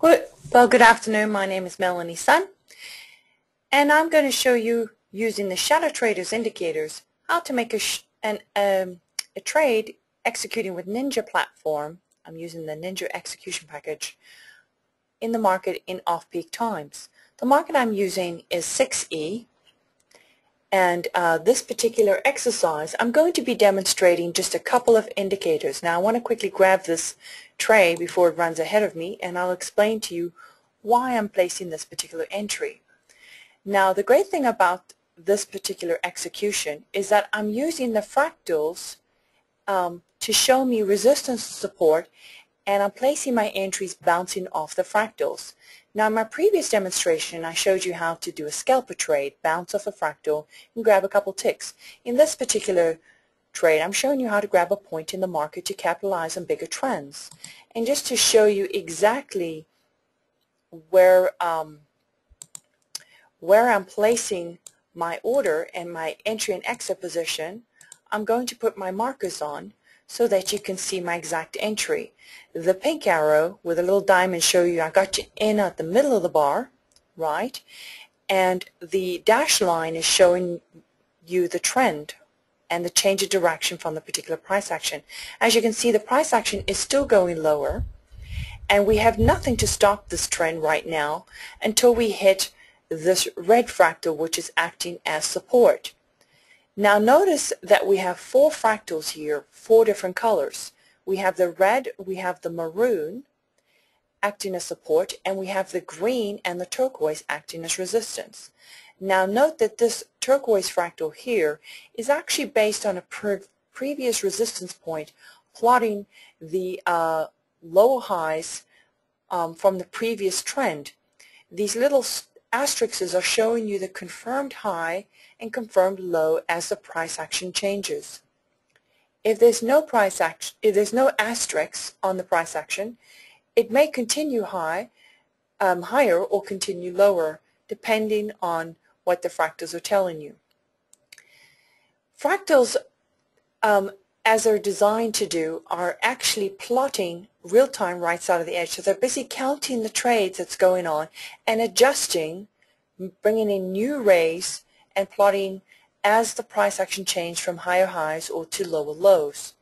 Good afternoon. My name is Melanie Son, and I'm going to show you using the Shadowtraders indicators how to make a trade executing with Ninja platform. I'm using the Ninja execution package in the market in off-peak times. The market I'm using is 6E, and this particular exercise I'm going to be demonstrating just a couple of indicators. Now I want to quickly grab this tray before it runs ahead of me, and I'll explain to you why I'm placing this particular entry. Now the great thing about this particular execution is that I'm using the fractals to show me resistance support, and I'm placing my entries bouncing off the fractals. Now in my previous demonstration I showed you how to do a scalper trade, bounce off a fractal and grab a couple ticks. In this particular trade I'm showing you how to grab a point in the market to capitalize on bigger trends. And just to show you exactly where I'm placing my order and my entry and exit position, I'm going to put my markers on so that you can see my exact entry. The pink arrow with a little diamond show you I got you in at the middle of the bar, right? And the dashed line is showing you the trend and the change of direction from the particular price action. As you can see, the price action is still going lower, and we have nothing to stop this trend right now until we hit this red fractal, which is acting as support. Now notice that we have four fractals here, four different colors. We have the red, we have the maroon acting as support, and we have the green and the turquoise acting as resistance. Now note that this turquoise fractal here is actually based on a previous resistance point, plotting the lower highs from the previous trend. These little asterisks are showing you the confirmed high and confirmed low as the price action changes. If there's no asterisks on the price action, it may continue higher or continue lower, depending on what the fractals are telling you. Fractals, as they're designed to do, are actually plotting real-time right side of the edge. So they're busy counting the trades that's going on and adjusting, bringing in new rays and plotting as the price action changed from higher highs or to lower lows.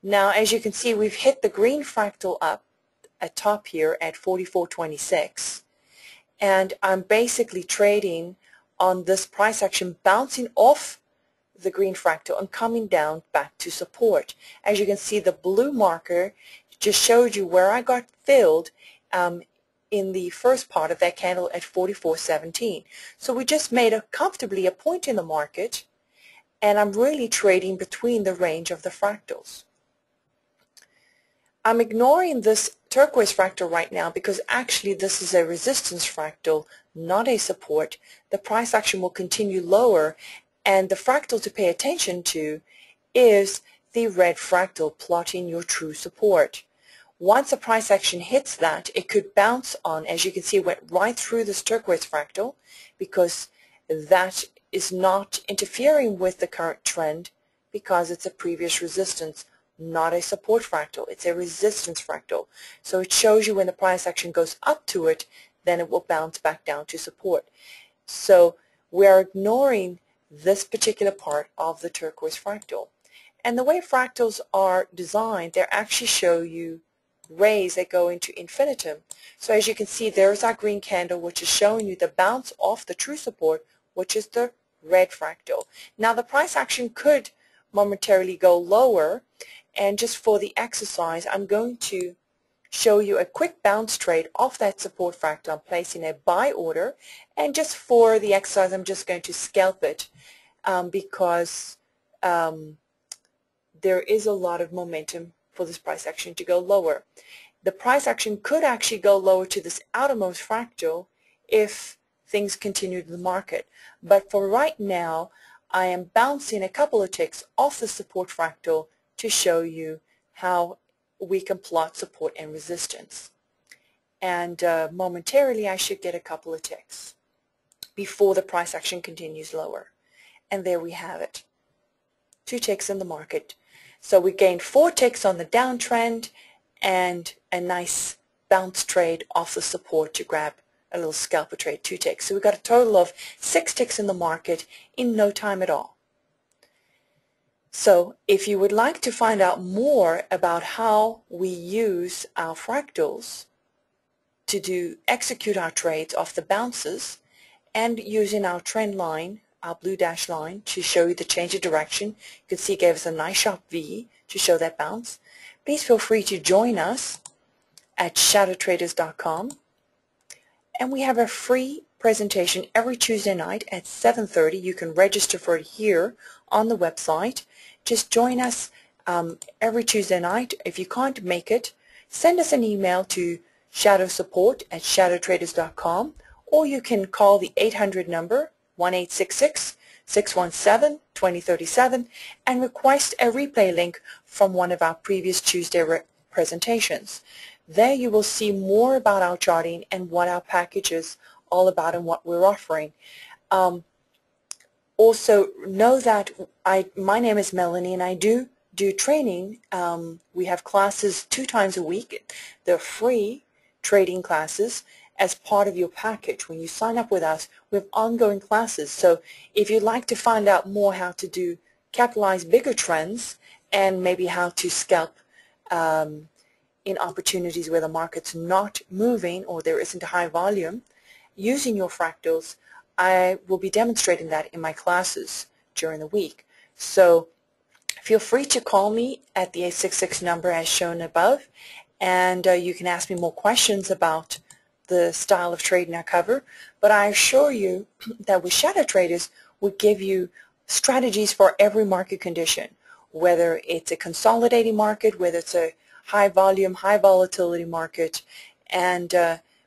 Now as you can see, we've hit the green fractal up at top here at 44.26, and I'm basically trading on this price action bouncing off the green fractal and coming down back to support. As you can see, the blue marker just showed you where I got filled in the first part of that candle at 44.17. So we just made comfortably a point in the market, and I'm really trading between the range of the fractals. I'm ignoring this turquoise fractal right now because actually this is a resistance fractal, not a support. The price action will continue lower, and the fractal to pay attention to is the red fractal plotting your true support. Once the price action hits that, it could bounce on, as you can see, it went right through this turquoise fractal because that is not interfering with the current trend because it's a previous resistance, not a support fractal. It's a resistance fractal. So it shows you when the price action goes up to it, then it will bounce back down to support. So we're ignoring this particular part of the turquoise fractal. And the way fractals are designed, they actually show you rays that go into infinitum. So as you can see, there's our green candle, which is showing you the bounce off the true support, which is the red fractal. Now the price action could momentarily go lower, and just for the exercise I'm going to show you a quick bounce trade off that support fractal. I'm placing a buy order, and just for the exercise I'm just going to scalp it because there is a lot of momentum for this price action to go lower. The price action could actually go lower to this outermost fractal if things continued in the market. But for right now, I am bouncing a couple of ticks off the support fractal to show you how we can plot support and resistance. And momentarily I should get a couple of ticks before the price action continues lower. And there we have it. 2 ticks in the market. So we gained 4 ticks on the downtrend and a nice bounce trade off the support to grab a little scalper trade, 2 ticks. So we got a total of 6 ticks in the market in no time at all. So if you would like to find out more about how we use our fractals to execute our trades off the bounces and using our trend line, our blue dash line, to show you the change of direction, you can see it gave us a nice sharp V to show that bounce. Please feel free to join us at Shadowtraders.com. And we have a free presentation every Tuesday night at 7:30. You can register for it here on the website. Just join us every Tuesday night. If you can't make it, send us an email to shadowsupport@shadowtraders.com, or you can call the 800 number, 1-866-617-2037, and request a replay link from one of our previous Tuesday presentations. There you will see more about our charting and what our package is all about and what we're offering. Also know that my name is Melanie, and I do training. We have classes 2 times a week. They're free trading classes as part of your package. When you sign up with us, we have ongoing classes. So if you'd like to find out more how to capitalize bigger trends and maybe how to scalp in opportunities where the market's not moving or there isn't a high volume, using your fractals, I will be demonstrating that in my classes during the week. So feel free to call me at the 866 number as shown above, and you can ask me more questions about the style of trading I cover. But I assure you that with Shadow Traders, we give you strategies for every market condition, whether it's a consolidating market, whether it's a high volume, high volatility market, and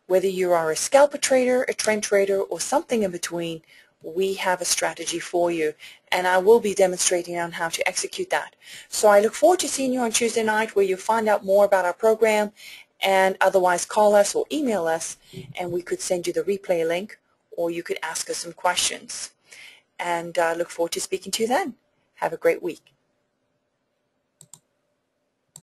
whether you are a scalper trader, a trend trader, or something in between, we have a strategy for you, and I will be demonstrating on how to execute that. So I look forward to seeing you on Tuesday night, where you'll find out more about our program, and otherwise call us or email us, and we could send you the replay link, or you could ask us some questions. And I look forward to speaking to you then. Have a great week.